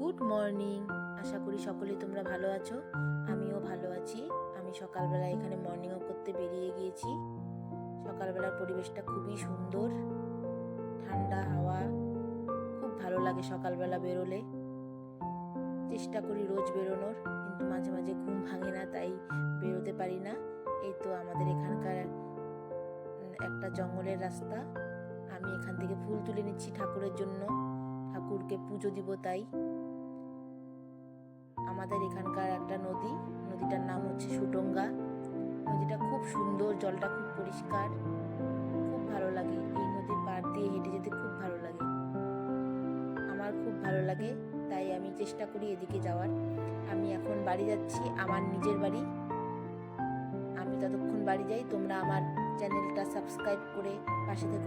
Good morning. আশা করি সকলে তোমরা ভালো আছো, আমিও ভালো আছি। আমি সকালবেলা এখানে মর্নিং ওয়াক করতে বেরিয়ে গিয়েছি। সকালবেলার পরিবেশটা খুবই সুন্দর, ঠান্ডা হাওয়া, খুব ভালো লাগে সকালবেলা বেরোলে। চেষ্টা করি রোজ বেরোনোর, কিন্তু মাঝে মাঝে ঘুম ভাঙে না, তাই বেরোতে পারি না। এই তো আমাদের এখানকার একটা জঙ্গলের রাস্তা। আমি এখান থেকে ফুল তুলে নিচ্ছি ঠাকুরের জন্য, ঠাকুরকে পুজো দিব। তাই আমাদের এখানকার একটা নদীটার নাম হচ্ছে সুটঙ্গা। নদীটা খুব সুন্দর, জলটা খুব পরিষ্কার, খুব ভালো লাগে। এই নদীর পাড় দিয়ে হেঁটে যেতে খুব ভালো লাগে, আমার খুব ভালো লাগে। তাই আমি চেষ্টা করি এদিকে যাওয়ার। আমি এখন বাড়ি যাচ্ছি, আমার নিজের বাড়ি। আমি ততক্ষণ বাড়ি যাই, তোমরা আমার চ্যানেলটা সাবস্ক্রাইব করে পাশে থেকো।